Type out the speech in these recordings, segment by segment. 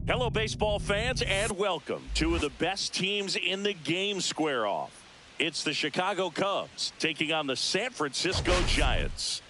Hello, baseball fans, and welcome. Two of the best teams in the game square off. It's the Chicago Cubs taking on the San Francisco Giants.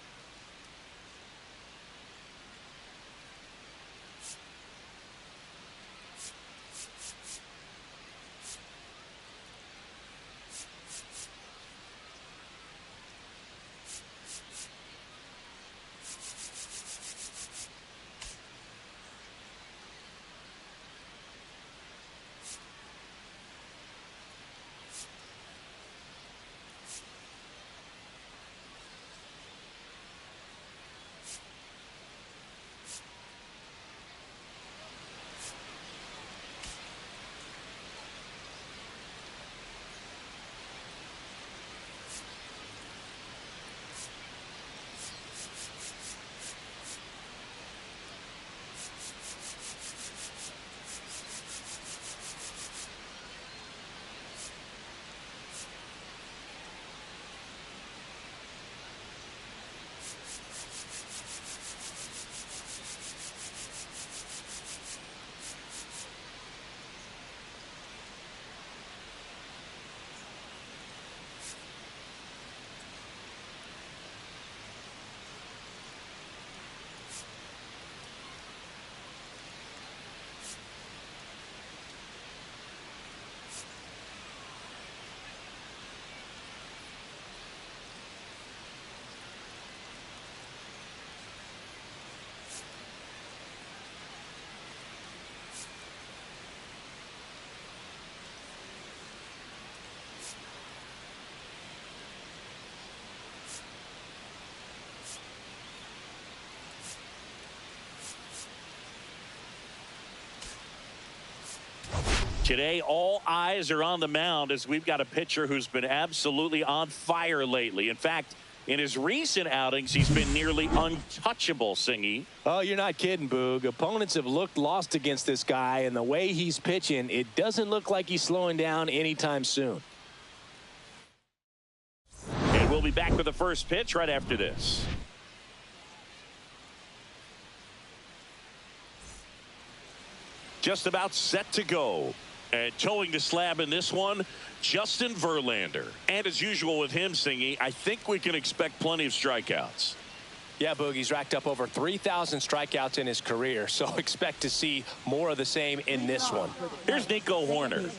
Today, all eyes are on the mound as we've got a pitcher who's been absolutely on fire lately. In fact, in his recent outings, he's been nearly untouchable, Singy. Oh, you're not kidding, Boog. Opponents have looked lost against this guy, and the way he's pitching, it doesn't look like he's slowing down anytime soon. And we'll be back with the first pitch right after this. Just about set to go. And towing the slab in this one, Justin Verlander. And as usual with him, Singy, I think we can expect plenty of strikeouts. Yeah, Boogie's racked up over 3,000 strikeouts in his career, so expect to see more of the same in this one. Here's Nico Hoerner.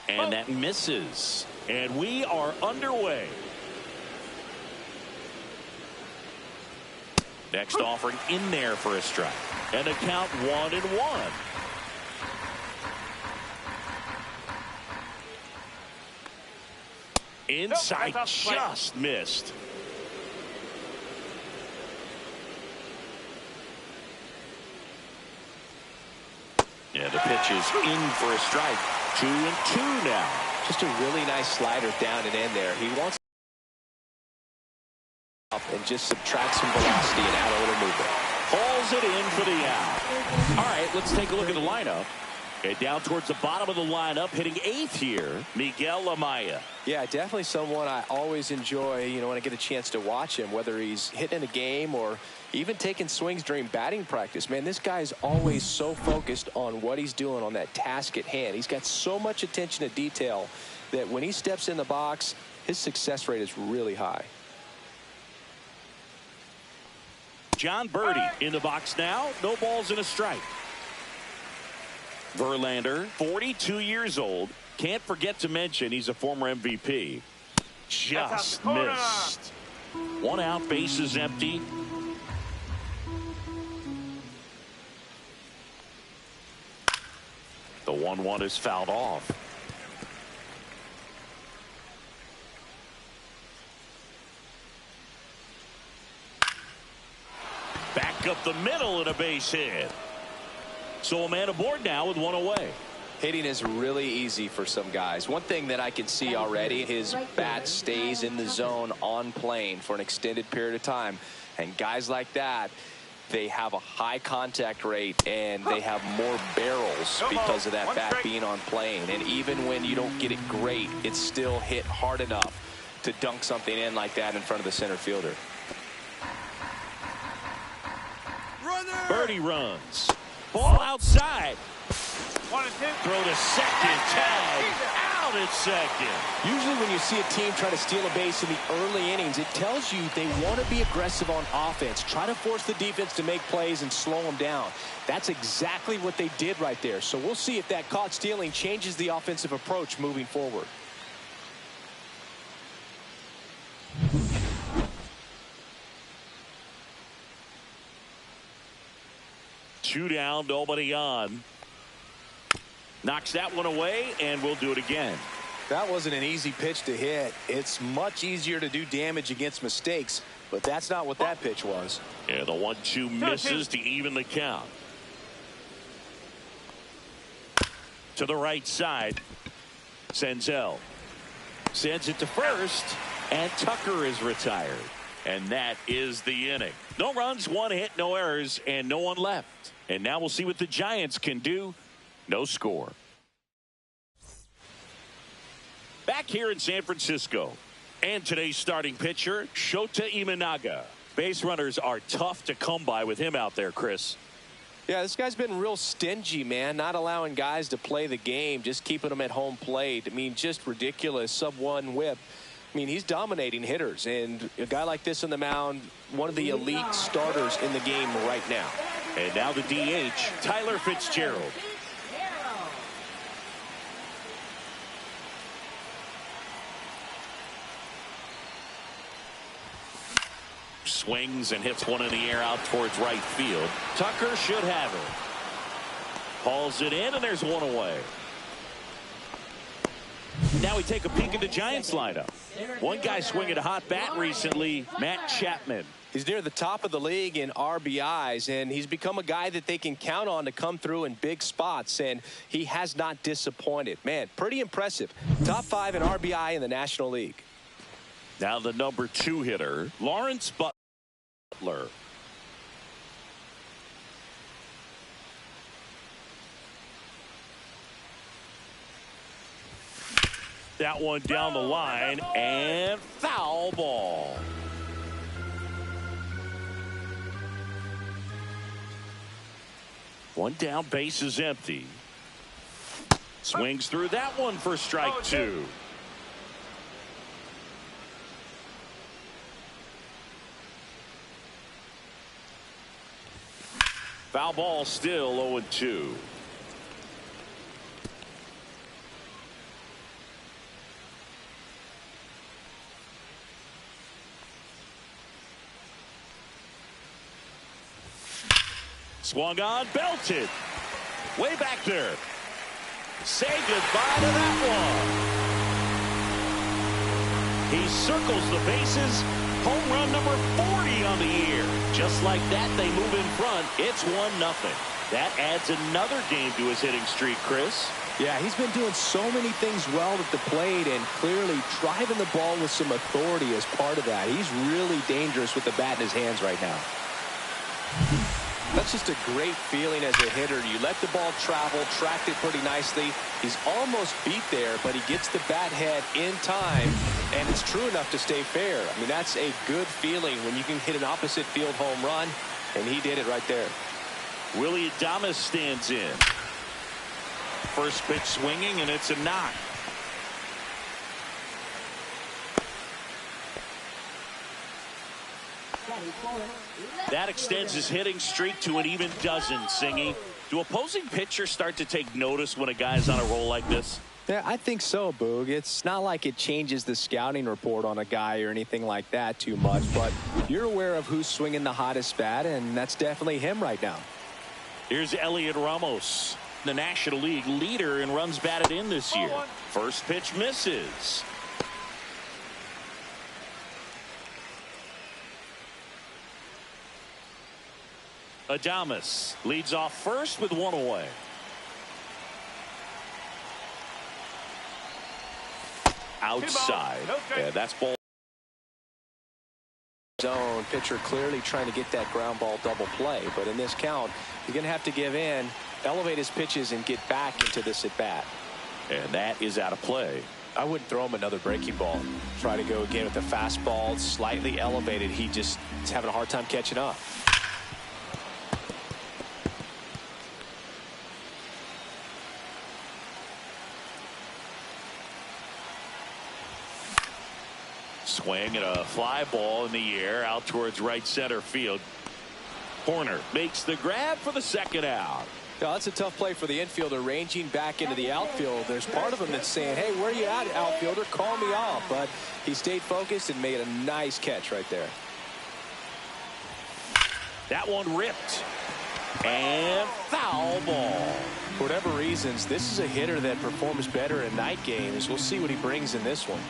And that misses. And we are underway. Next offering in there for a strike. And a count 1-1. Inside, just missed. Yeah, the pitch is in for a strike. 2-2 now. Just a really nice slider down and in there. He wants up and just subtract some velocity and add a little movement. Hauls it in for the out. All right, let's take a look at the lineup. And down towards the bottom of the lineup, hitting 8th here, Miguel Amaya. Yeah, definitely someone I always enjoy, when I get a chance to watch him, whether he's hitting a game or even taking swings during batting practice. Man, this guy is always so focused on what he's doing on that task at hand. He's got so much attention to detail that when he steps in the box, his success rate is really high. John Birdie in the box now. No balls and a strike. Verlander, 42 years old. Can't forget to mention he's a former MVP. Just missed. 1 out, bases empty. The 1-1 is fouled off. Back up the middle and a base hit. So a man aboard now with 1 away. Hitting is really easy for some guys. One thing that I can see already, his bat stays in the zone on plane for an extended period of time. And guys like that, they have a high contact rate and they have more barrels because of that bat being on plane. And even when you don't get it great, it's still hit hard enough to dunk something in like that in front of the center fielder. Birdie runs. Ball outside. 1 and 2. Throw to second. Tag. Out at second. Usually when you see a team try to steal a base in the early innings, it tells you they want to be aggressive on offense. Try to force the defense to make plays and slow them down. That's exactly what they did right there. So we'll see if that caught stealing changes the offensive approach moving forward. Two down, nobody on. Knocks that one away, and we'll do it again. That wasn't an easy pitch to hit. It's much easier to do damage against mistakes, but that's not what that pitch was. Yeah, the 1-2 misses to even the count. To the right side. Senzel sends it to first, and Tucker is retired. And that is the inning. No runs, 1 hit, no errors, and no one left. And now we'll see what the Giants can do. No score. Back here in San Francisco. And today's starting pitcher, Shota Imanaga. Base runners are tough to come by with him out there, Chris. Yeah, this guy's been real stingy, man. Not allowing guys to play the game, just keeping them at home plate. I mean, just ridiculous. Sub-1 whip. I mean, he's dominating hitters, and a guy like this on the mound, one of the elite starters in the game right now. And now the DH, Tyler Fitzgerald. Swings and hits one in the air out towards right field. Tucker should have it. Hauls it in, and there's 1 away. Now we take a peek at the Giants lineup. One guy swinging a hot bat recently, Matt Chapman. He's near the top of the league in RBIs, and he's become a guy that they can count on to come through in big spots, and he has not disappointed. Man, pretty impressive. Top 5 in RBI in the National League. Now the number 2 hitter, Lawrence Butler. That one down the line, and foul ball. One down, base is empty. Swings through that one for strike 2. Foul ball, still 0-2. Swung on, belted. Way back there. Say goodbye to that He circles the bases. Home run number 40 on the year. Just like that, they move in front. It's 1-0. That adds another game to his hitting streak, Chris. Yeah, he's been doing so many things well at the plate and clearly driving the ball with some authority as part of that. He's really dangerous with the bat in his hands right now. That's just a great feeling as a hitter. You let the ball travel, tracked it pretty nicely. He's almost beat there, but he gets the bat head in time, and it's true enough to stay fair. I mean, that's a good feeling when you can hit an opposite field home run, and he did it right there. Willy Adames stands in. First pitch swinging, and it's a knock. That extends his hitting streak to an even dozen, Singy. Do opposing pitchers start to take notice when a guy's on a roll like this? Yeah, I think so, Boog. It's not like it changes the scouting report on a guy or anything like that too much, but you're aware of who's swinging the hottest bat, and that's definitely him right now. Here's Elliot Ramos, the National League leader in runs batted in this year. First pitch misses. Adames leads off first with one away. Outside. Yeah, that's ball. Zone pitcher clearly trying to get that ground ball double play, but in this count, you're going to have to give in, elevate his pitches, and get back into this at bat. And that is out of play. I wouldn't throw him another breaking ball. Try to go again with the fastball, slightly elevated. He just is having a hard time catching up. Swing and a fly ball in the air out towards right center field. Horner makes the grab for the second out. Now, that's a tough play for the infielder, ranging back into the outfield. There's part of him that's saying, hey, where you at, outfielder? Call me off. But he stayed focused and made a nice catch right there. That one ripped. And foul ball. For whatever reasons, this is a hitter that performs better in night games. We'll see what he brings in this one.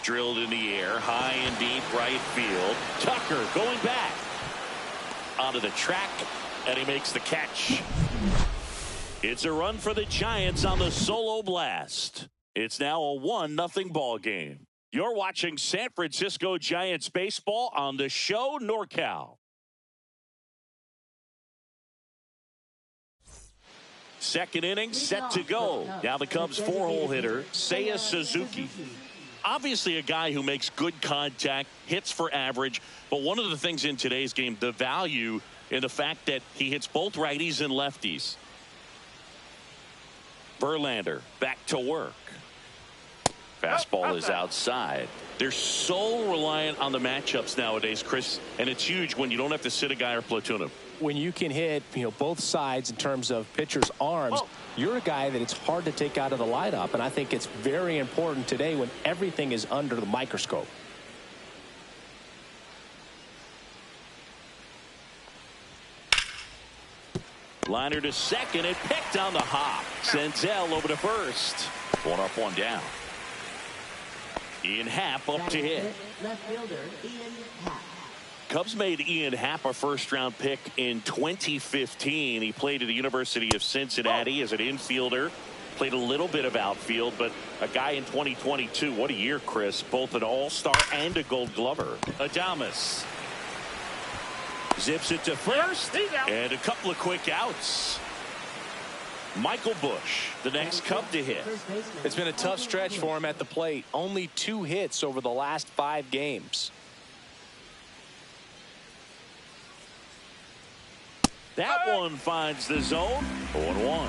Drilled in the air, high and deep right field. Tucker going back onto the track, and he makes the catch. It's a run for the Giants on the solo blast. It's now a 1-0 ball game. You're watching San Francisco Giants baseball on the show NorCal. Second inning set to go. Now the Cubs 4-hole hitter, Seiya Suzuki. Obviously a guy who makes good contact, hits for average, but one of the things in today's game, the value in the fact that he hits both righties and lefties. Verlander back to work. Fastball is outside. They're so reliant on the matchups nowadays, Chris, and it's huge when you don't have to sit a guy or platoon him. When you can hit, both sides in terms of pitchers' arms, you're a guy that it's hard to take out of the lineup, and I think it's very important today when everything is under the microscope. Liner to second, and picked on the hop. Senzel over to first. One up, one down. Ian Happ up to hit. Left fielder Ian Happ. Cubs made Ian Happ a first-round pick in 2015. He played at the University of Cincinnati as an infielder. Played a little bit of outfield, but a guy in 2022. What a year, Chris. Both an all-star and a gold glover. Adames zips it to first, and a couple of quick outs. Michael Busch, the next Cub to hit. It's been a tough stretch for him at the plate. Only 2 hits over the last 5 games. That one finds the zone. 0-1.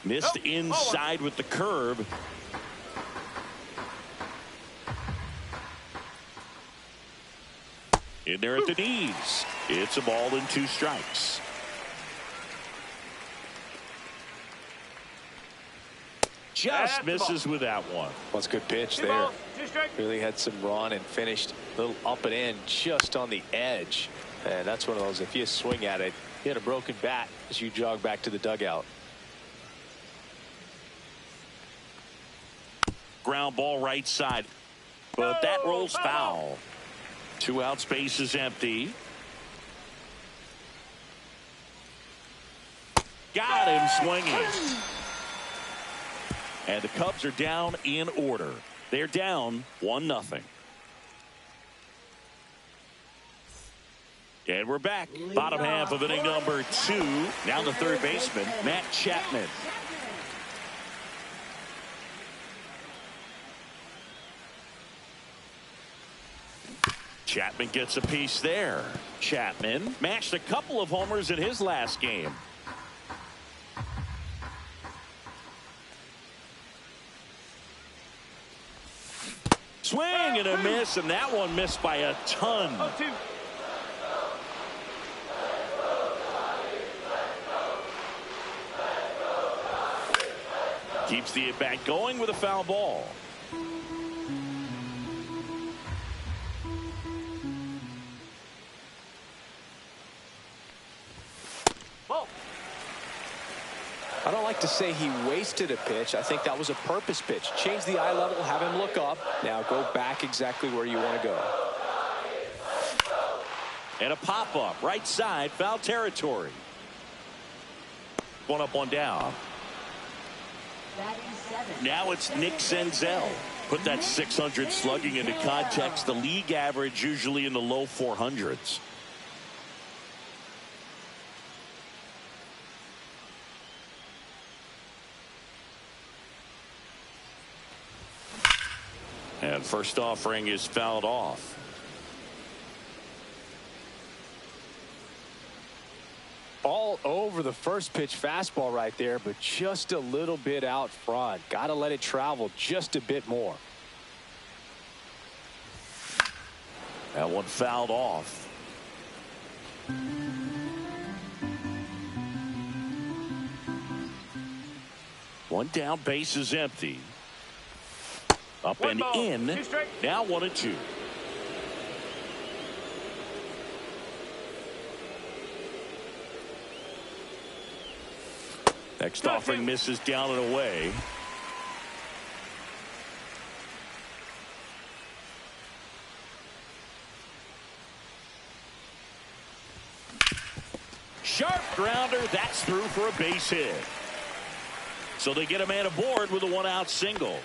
Missed inside with the curve. In there at the knees. It's a ball and 2 strikes. Just misses with that one. Well, it's a good pitch there. Really had some run and finished a little up and in just on the edge. And that's one of those, if you swing at it, you had a broken bat as you jog back to the dugout. Ground ball right side. But that rolls foul. 2 outs, base is empty. Got him swinging. And the Cubs are down in order. They're down 1-0. And we're back. Bottom half of inning number 2. Now the third baseman, Matt Chapman. Chapman gets a piece there. Chapman matched a couple of homers in his last game. Swing and a miss, and that one missed by a ton. Keeps the at-bat going with a foul ball. I don't like to say he wasted a pitch. I think that was a purpose pitch. Change the eye level, have him look up. Now go back exactly where you want to go. And a pop-up, right side, foul territory. 1 up, 1 down. Now it's Nick Senzel. Put that 600 slugging into context. The league average usually in the low 400s. And first offering is fouled off. All over the first pitch fastball right there, but just a little bit out front. Got to let it travel just a bit more. That one fouled off. One down, base is empty. Up and in. Now 1-2. Next offering misses down and away. Sharp grounder. That's through for a base hit. So they get a man aboard with a 1-out single.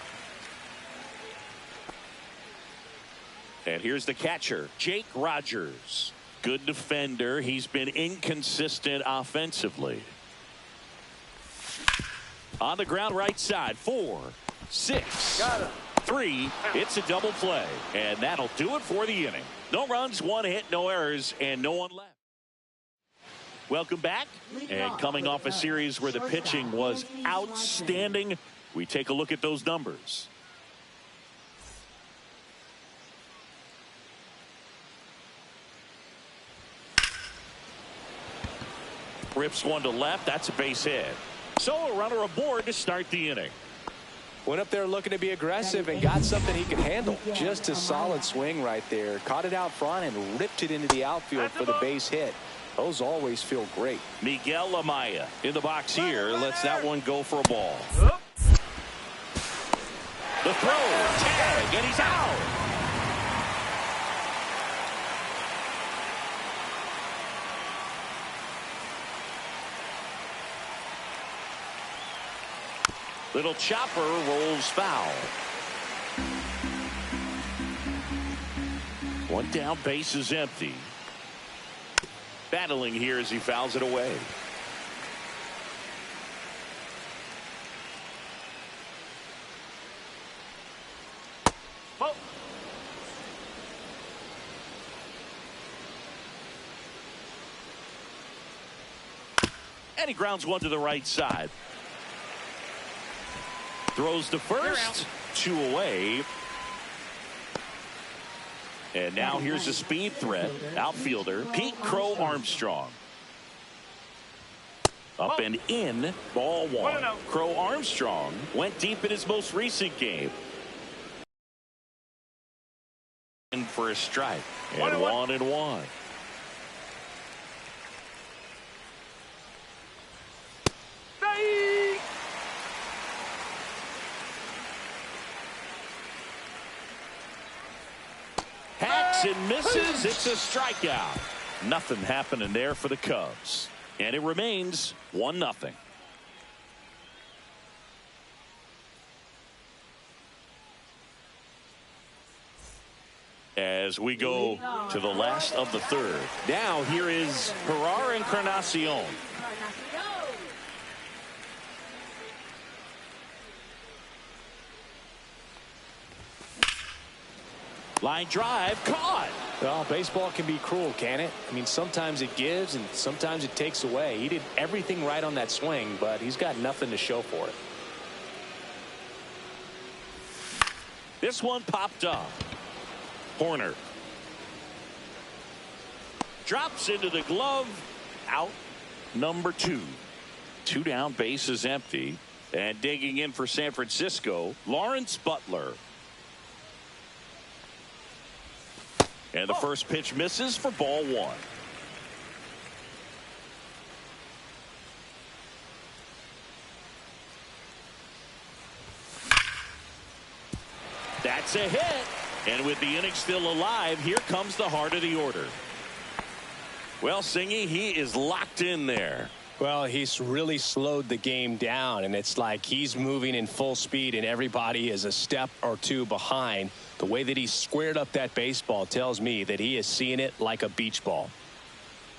And here's the catcher, Jake Rogers. Good defender. He's been inconsistent offensively. On the ground right side, 4, 6, 3. It's a double play. And that'll do it for the inning. No runs, 1 hit, no errors, and no one left. Welcome back. And coming off a series where the pitching was outstanding, we take a look at those numbers. Rips one to left. That's a base hit. So a runner aboard to start the inning. Went up there looking to be aggressive and got something he could handle. Just a solid swing right there. Caught it out front and ripped it into the outfield for the base hit. Those always feel great. Miguel Amaya in the box here. Lets that one go for a ball. The throw. Tag. And he's out. Little chopper rolls foul. 1 down, base is empty. Battling here as he fouls it away. And he grounds one to the right side. Throws to first, 2 away. And now here's a speed threat. Outfielder Pete Crow Armstrong. Up and in, ball 1. Crow Armstrong went deep in his most recent game. In for a strike. And 1-1. swings and misses. It's a strikeout. Nothing happening there for the Cubs. And it remains 1-0. As we go to the last of the third. Now here is Jerar Encarnacion. Line drive caught. Well, baseball can be cruel, can it? I mean, sometimes it gives and sometimes it takes away. He did everything right on that swing, but he's got nothing to show for it. This one popped up. Horner drops into the glove. Out number 2. 2 down, base is empty. And digging in for San Francisco, Lawrence Butler. And the first pitch misses for ball 1. That's a hit. And with the inning still alive, here comes the heart of the order. Well, Singy, he is locked in there. Well, he's really slowed the game down, and it's like he's moving in full speed and everybody is a step or two behind. The way that he squared up that baseball tells me that he is seeing it like a beach ball.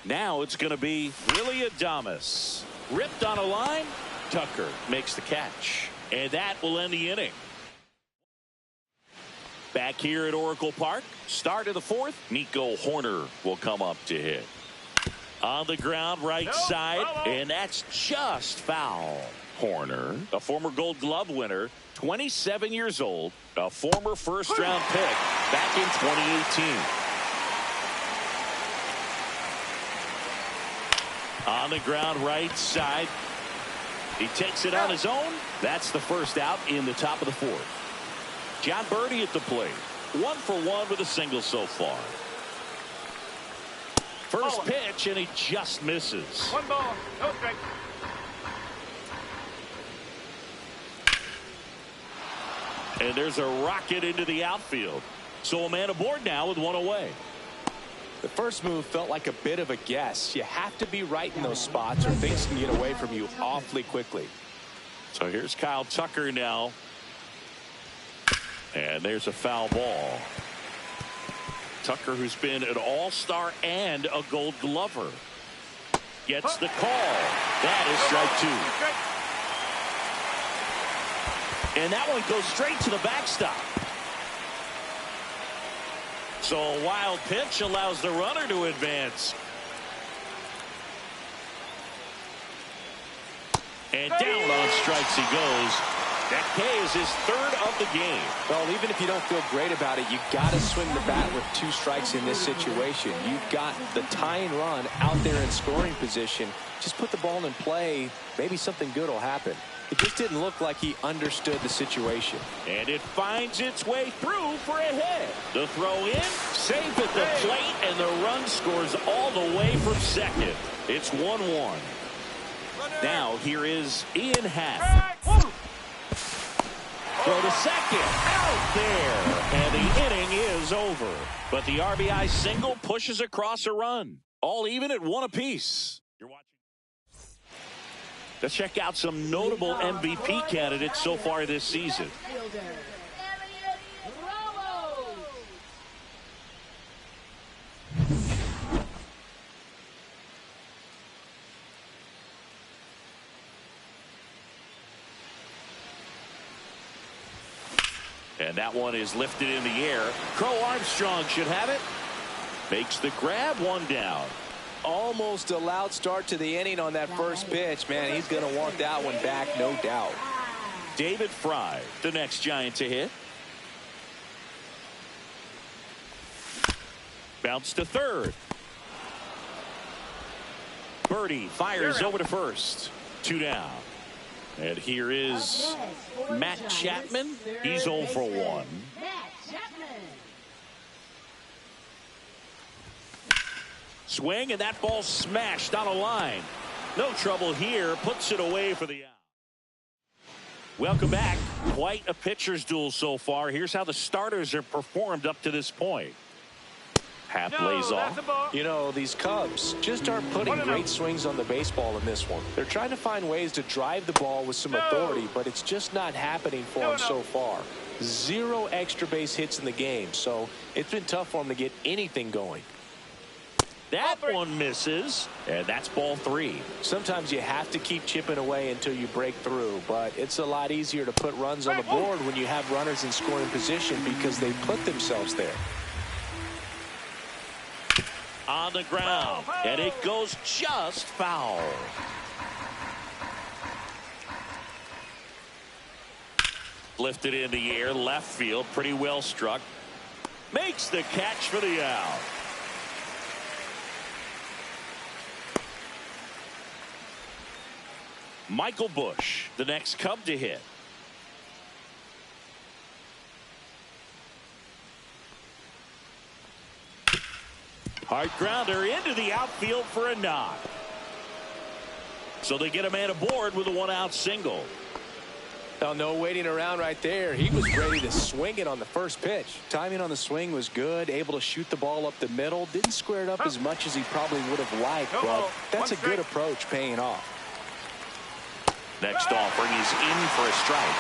Now it's going to be Willy Adames. Ripped on a line. Tucker makes the catch. And that will end the inning. Back here at Oracle Park, start of the 4th. Nico Hoerner will come up to hit. On the ground, right side, and that's just foul. Hoerner, a former Gold Glove winner, 27 years old, a former first-round pick back in 2018. On the ground, right side. He takes it on his own. That's the first out in the top of the 4th. Jon Berti at the plate. 1 for 1 with a single so far. First pitch, and he just misses. 1 ball, no strike. And there's a rocket into the outfield. So a man aboard now with 1 away. The first move felt like a bit of a guess. You have to be right in those spots or things can get away from you awfully quickly. So here's Kyle Tucker now. And there's a foul ball. Tucker, who's been an all-star and a Gold Glover, gets the call. That is strike 2. And that one goes straight to the backstop. So a wild pitch allows the runner to advance. And down on strikes he goes. That K is his 3rd of the game. Well, even if you don't feel great about it, you got to swing the bat with 2 strikes in this situation. You've got the tying run out there in scoring position. Just put the ball in play. Maybe something good will happen. It just didn't look like he understood the situation. And it finds its way through for a hit. The throw in, safe at the plate, and the run scores all the way from second. It's 1-1. Now here is Ian Happ. Throw to second, out there, and the inning is over. But the RBI single pushes across a run. All even at 1 apiece. You're watching. Let's check out some notable MVP candidates so far this season. And that one is lifted in the air. Crow Armstrong should have it. Makes the grab, 1 down. Almost a loud start to the inning on that first pitch. Man, he's going to want that one back, no doubt. David Fry, the next Giant to hit. Bounce to third. Berti fires over to first. 2 down. And here is Matt Chapman. He's 0 for 1. Swing, and that ball smashed on a line. No trouble here. Puts it away for the out. Welcome back. Quite a pitcher's duel so far. Here's how the starters have performed up to this point. Half lays off. You know, these Cubs just aren't putting great swings on the baseball in this one. They're trying to find ways to drive the ball with some authority, but it's just not happening for them so far. 0 extra base hits in the game, so it's been tough for them to get anything going. That one misses, and that's ball 3. Sometimes you have to keep chipping away until you break through, but it's a lot easier to put runs on the board when you have runners in scoring position because they put themselves there. On the ground, and it goes just foul. Lifted in the air, left field, pretty well struck. Makes the catch for the out. Michael Busch, the next Cub to hit. Hard grounder into the outfield for a knock. So they get a man aboard with a 1-out single. Now, no waiting around right there. He was ready to swing it on the first pitch. Timing on the swing was good, able to shoot the ball up the middle. Didn't square it up as much as he probably would have liked, but that's a good approach paying off. Next offering is in for a strike.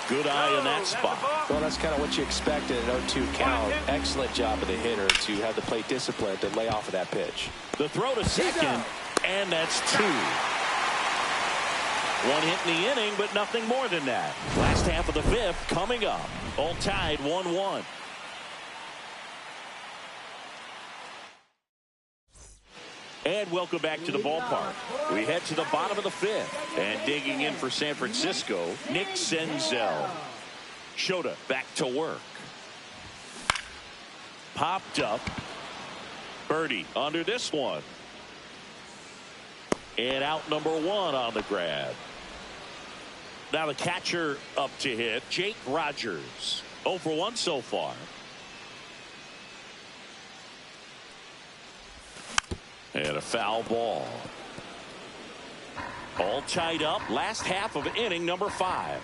Good eye in that spot. Well, that's kind of what you expect in an 0-2 count. Excellent job of the hitter to have the plate discipline to lay off of that pitch. The throw to second, and that's 2. 1 hit in the inning, but nothing more than that. Last half of the 5th coming up. All tied 1-1. And welcome back to the ballpark. We head to the bottom of the 5th. And digging in for San Francisco, Nick Senzel. Shota back to work. Popped up. Birdie under this one. And out number 1 on the grab. Now the catcher up to hit, Jake Rogers. 0 for 1 so far. And a foul ball. All tied up. Last half of inning number 5.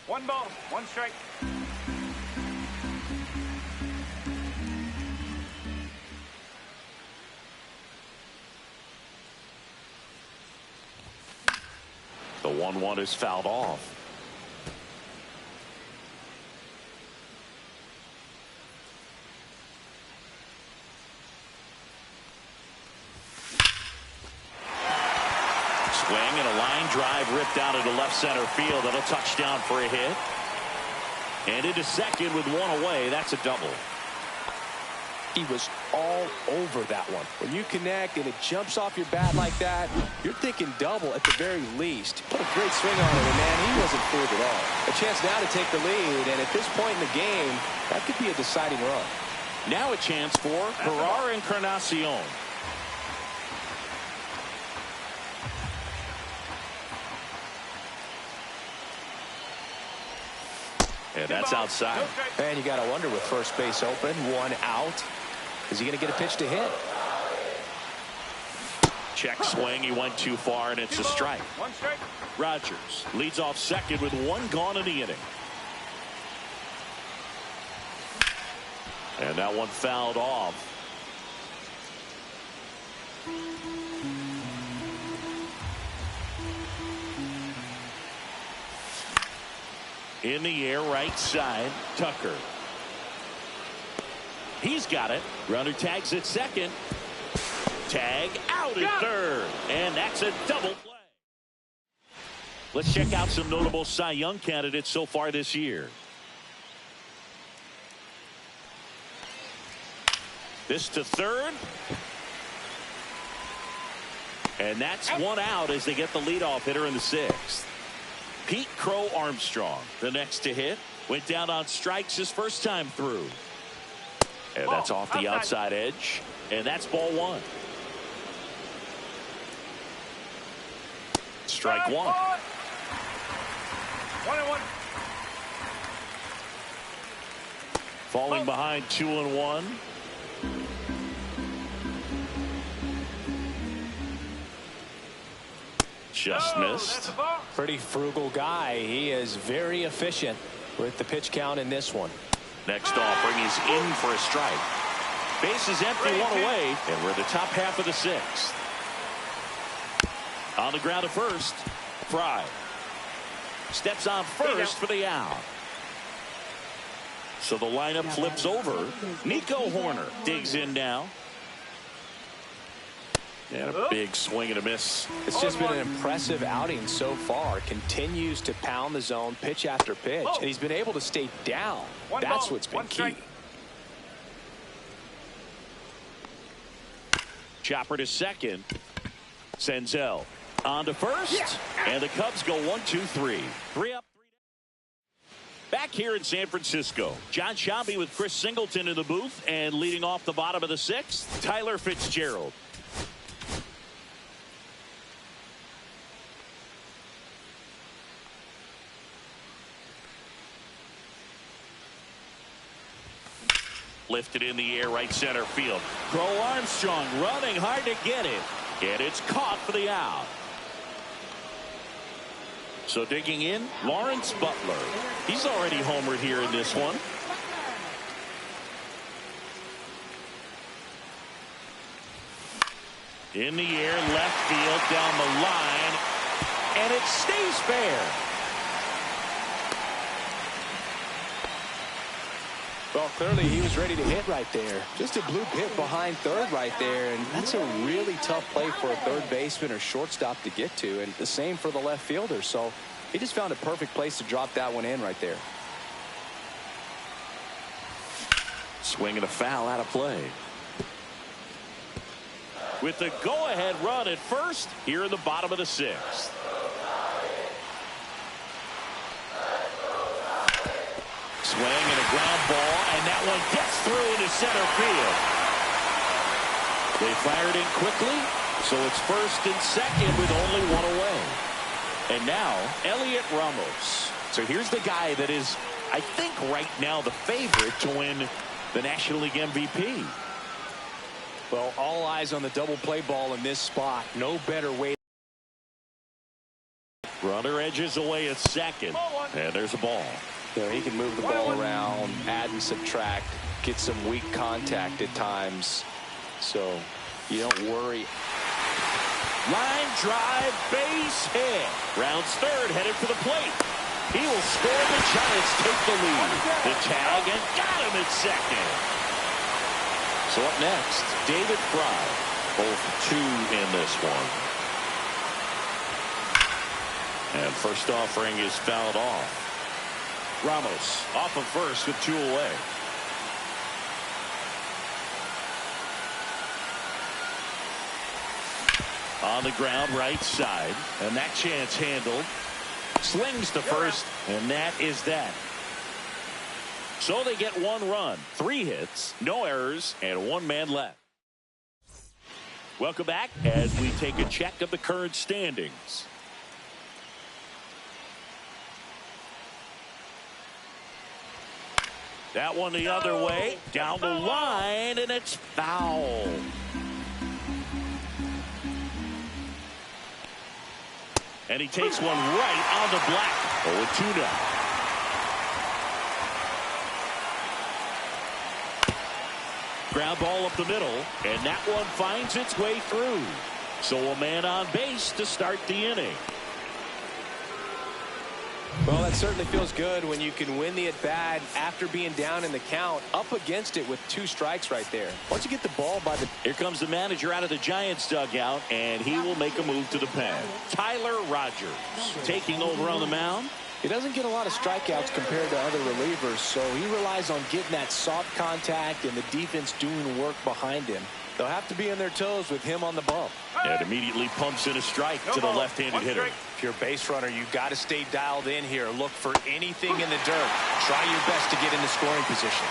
One ball, 1 strike. The 1-1 is fouled off. Swing and a line drive ripped out into left center field. That'll touch down for a hit. And into second with 1 away. That's a double. He was all over that one. When you connect and it jumps off your bat like that, you're thinking double at the very least. Put a great swing on it, and man, he wasn't fooled at all. A chance now to take the lead, and at this point in the game, that could be a deciding run. Now a chance for Jerar Encarnacion. And that's outside. And you got to wonder with first base open, 1 out. Is he going to get a pitch to hit? Check swing. He went too far, and it's a strike. 1 strike. Rogers leads off second with 1 gone in the inning. And that one fouled off. In the air, right side, Tucker. He's got it. Runner tags at second. Tag out at third. And that's a double play. Let's check out some notable Cy Young candidates so far this year. This to third. And that's 1 out as they get the leadoff hitter in the 6th. Pete Crow Armstrong, the next to hit, went down on strikes his first time through. And that's off the outside edge. And that's ball 1. Strike 1. 1-1. Falling behind 2-1. Just missed. Pretty frugal guy. He is very efficient with the pitch count in this one. Next offering, he's in for a strike. Base is empty, one away, and we're in the top half of the sixth. On the ground at first, Fry steps on first for the out. So the lineup flips over. Nico Hoerner digs in now. And a big swing and a miss. It's just been an impressive outing so far. Continues to pound the zone pitch after pitch. And he's been able to stay down. That's what's been key. Chopper to second. Senzel on to first. And the Cubs go 1-2-3. 3 up. Back here in San Francisco, John Sciambi with Chris Singleton in the booth, and leading off the bottom of the sixth, Tyler Fitzgerald. Lifted in the air, right center field. Crow Armstrong running hard to get it, and it's caught for the out. So digging in, Lawrence Butler. He's already homered here in this one. In the air, left field, down the line, and it stays fair. Well, clearly he was ready to hit right there. Just a bloop hit behind third right there, and that's a really tough play for a third baseman or shortstop to get to, and the same for the left fielder. So he just found a perfect place to drop that one in right there. Swing and a foul out of play. With the go-ahead run at first here in the bottom of the sixth. Swing and a ground ball, and that one gets through into center field. They fired in quickly, so it's first and second with only one away. And now, Elliot Ramos. So here's the guy that is, I think, right now the favorite to win the National League MVP. Well, all eyes on the double play ball in this spot. No better way. Runner edges away at second, and there's a ball. You know, he can move the ball around, add and subtract, get some weak contact at times. So you don't worry. Line drive, base hit. Rounds third, headed for the plate. He will score. The Giants take the lead. The tag, and got him at second. So up next, David Fry. Both two in this one. And first offering is fouled off. Ramos off of first with two away. On the ground, right side, and that chance handled. Slings to first, and that is that. So they get one run, 3 hits, no errors, and 1 man left. Welcome back as we take a check of the current standings. That one the other way, down the line, and it's foul. And he takes one right on the black. 0-2 now. Ground ball up the middle, and that one finds its way through. So a man on base to start the inning. Well, that certainly feels good when you can win the at-bat after being down in the count, up against it with 2 strikes right there. Once you get the ball by the... Here comes the manager out of the Giants dugout, and he will make a move to the pen. Tyler Rogers taking over on the mound. He doesn't get a lot of strikeouts compared to other relievers, so he relies on getting that soft contact and the defense doing work behind him. They'll have to be on their toes with him on the bump. And immediately pumps in a strike to the left-handed hitter. If you're a base runner, you've got to stay dialed in here. Look for anything in the dirt. Try your best to get into scoring position.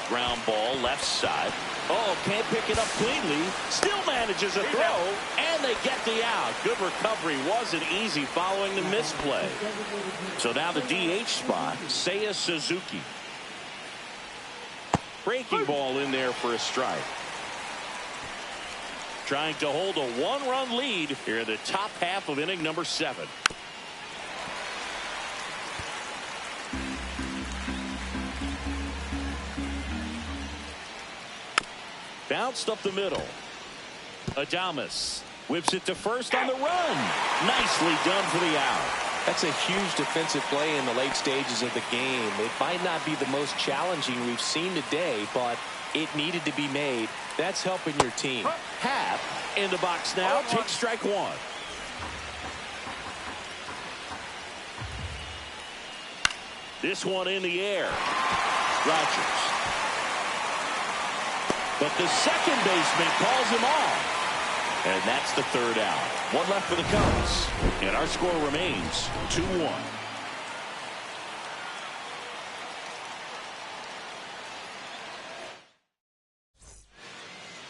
Ground ball left side. Oh, can't pick it up cleanly. Still manages a throw, and they get the out. Good recovery. Wasn't easy following the misplay. So now the DH spot, Seiya Suzuki. Breaking ball in there for a strike. trying to hold a one-run lead here in the top half of inning number 7. Bounced up the middle. Adames whips it to first on the run. Nicely done for the out. That's a huge defensive play in the late stages of the game. It might not be the most challenging we've seen today, but it needed to be made. That's helping your team. Happ in the box now. Takes strike 1. This one in the air. Rogers. But the second baseman calls him off. And that's the third out. One left for the Cubs. And our score remains 2-1.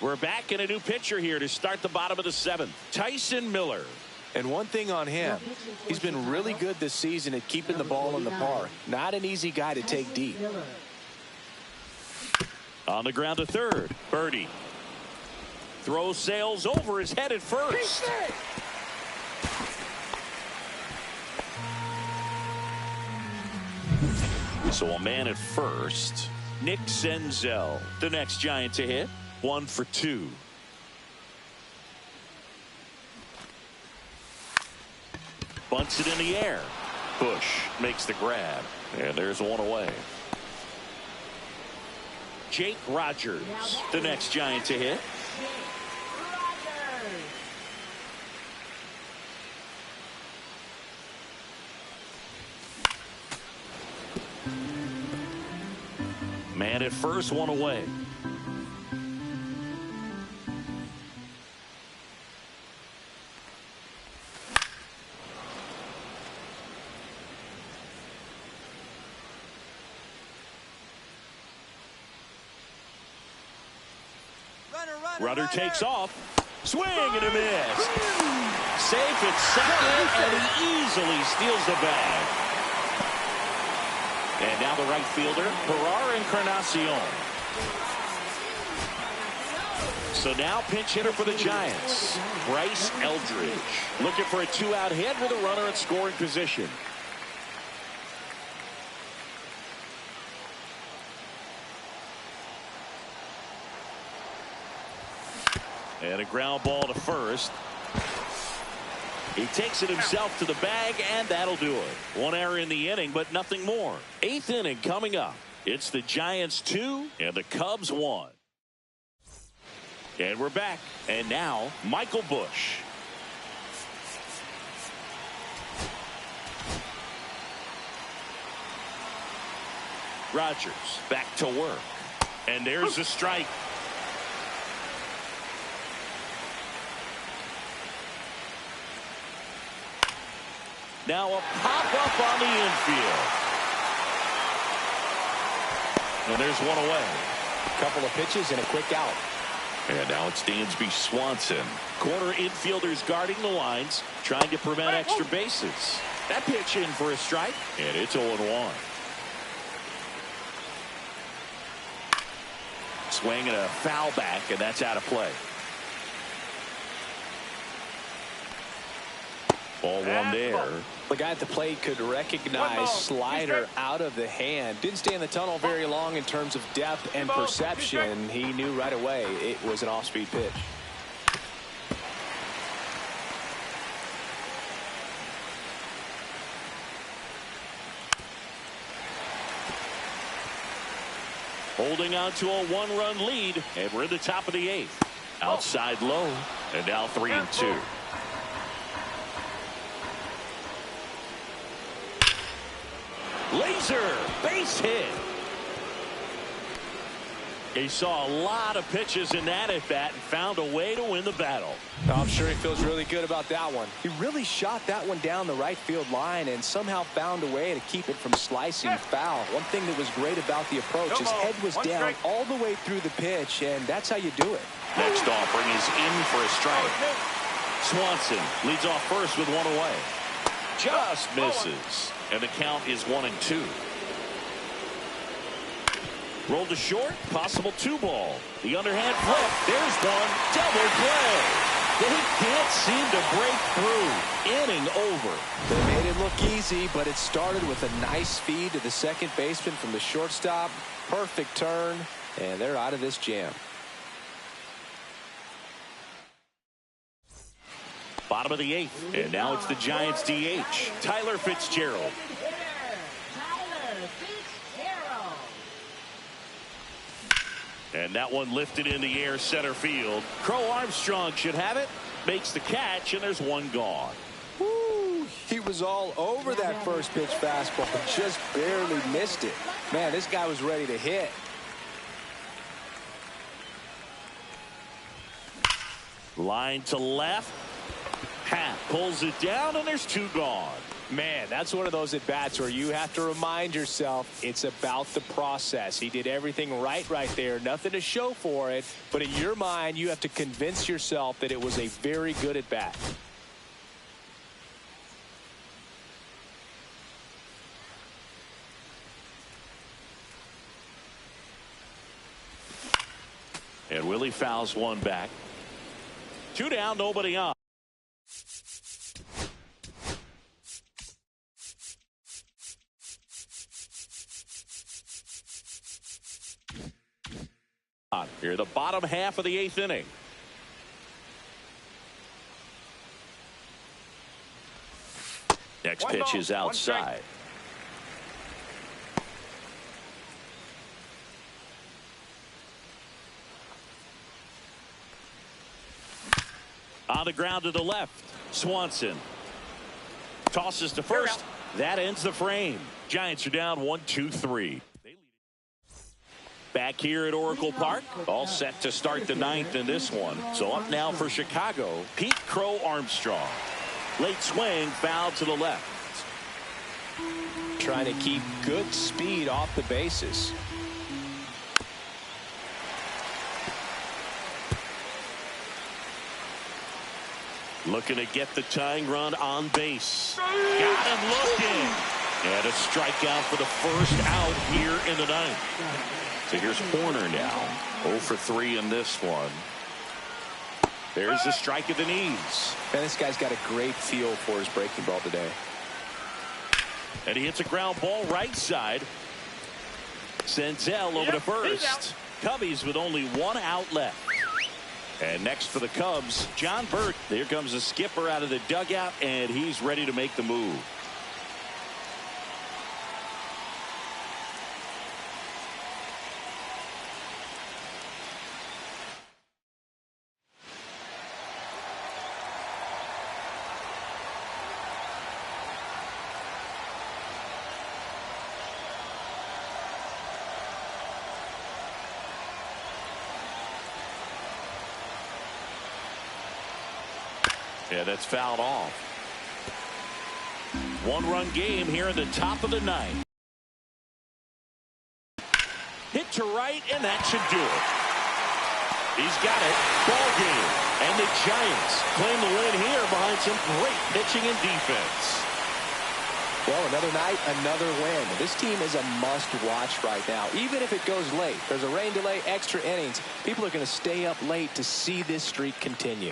We're back in a new pitcher here to start the bottom of the 7th. Tyson Miller. And one thing on him, he's been really good this season at keeping the ball in the park. Not an easy guy to take deep. On the ground to third. Birdie. Throw sails over his head at first. So a man at first. Nick Senzel, the next Giant to hit. 1 for 2. Bunts it in the air. Bush makes the grab. And there's one away. Jake Rogers, the next Giant to hit. Man at first, one away. Runner takes off. Swing and a miss. Safe at second, and he easily steals the bag. And now the right fielder, Ferrar Encarnacion. So now pinch hitter for the Giants, Bryce Eldridge. Looking for a 2-out hit with a runner in scoring position. And a ground ball to first. He takes it himself to the bag, and that'll do it. One error in the inning, but nothing more. 8th inning coming up. It's the Giants 2 and the Cubs 1. And we're back. And now, Michael Bush. Rogers back to work. And there's the strike. Now a pop-up on the infield. And there's one away. A couple of pitches and a quick out. And now it's Dansby Swanson. Corner infielders guarding the lines, trying to prevent extra bases. That pitch in for a strike, and it's 0-1. Swing and a foul back, and that's out of play. Ball one there. The guy at the plate could recognize slider out of the hand. Didn't stay in the tunnel very long in terms of depth and perception. He knew right away it was an off-speed pitch. Holding on to a 1-run lead, and we're in the top of the 8th. Outside low, and now 3-2. Laser base hit. He saw a lot of pitches in that at bat and found a way to win the battle. I'm sure he feels really good about that one. He really shot that one down the right field line and somehow found a way to keep it from slicing foul. One thing that was great about the approach, his head was down all the way through the pitch, and that's how you do it. Next offering is in for a strike. Swanson leads off first with one away. Just misses. And the count is 1-2. Rolled to short, possible 2-ball. The underhand flip, there's one, double play. They can't seem to break through. Inning over. They made it look easy, but it started with a nice feed to the second baseman from the shortstop. Perfect turn, and they're out of this jam. Bottom of the 8th, and now it's the Giants DH, Tyler Fitzgerald. Tyler Fitzgerald. And that one lifted in the air center field. Crow Armstrong should have it, makes the catch, and there's one gone. Woo, he was all over that first pitch fastball, just barely missed it. Man, this guy was ready to hit. Line to left. Happ pulls it down, and there's 2 gone. Man, that's one of those at-bats where you have to remind yourself it's about the process. He did everything right there. Nothing to show for it. But in your mind, you have to convince yourself that it was a very good at-bat. And Willie fouls one back. 2 down, nobody on. Here, the bottom half of the 8th inning. Next pitch is outside. On the ground to the left. Swanson tosses to first. That ends the frame. Giants are down 1-2-3. Back here at Oracle Park, all set to start the 9th in this one. So up now for Chicago, Pete Crow Armstrong. Late swing, foul to the left. Trying to keep good speed off the bases. Looking to get the tying run on base. Got him looking. And a strikeout for the first out here in the 9th. So here's Horner now. 0 for 3 in this one. There's the strike at the knees. Man, this guy's got a great feel for his breaking ball today. And he hits a ground ball right side. Senzel over to first. Cubbies with only 1 out left. And next for the Cubs, John Burt. Here comes the skipper out of the dugout, and he's ready to make the move. Yeah, that's fouled off. 1-run game here in the top of the 9th. Hit to right, and that should do it. He's got it. Ball game. And the Giants claim the win here behind some great pitching and defense. Well, another night, another win. This team is a must-watch right now. Even if it goes late, there's a rain delay, extra innings. People are going to stay up late to see this streak continue.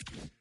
it.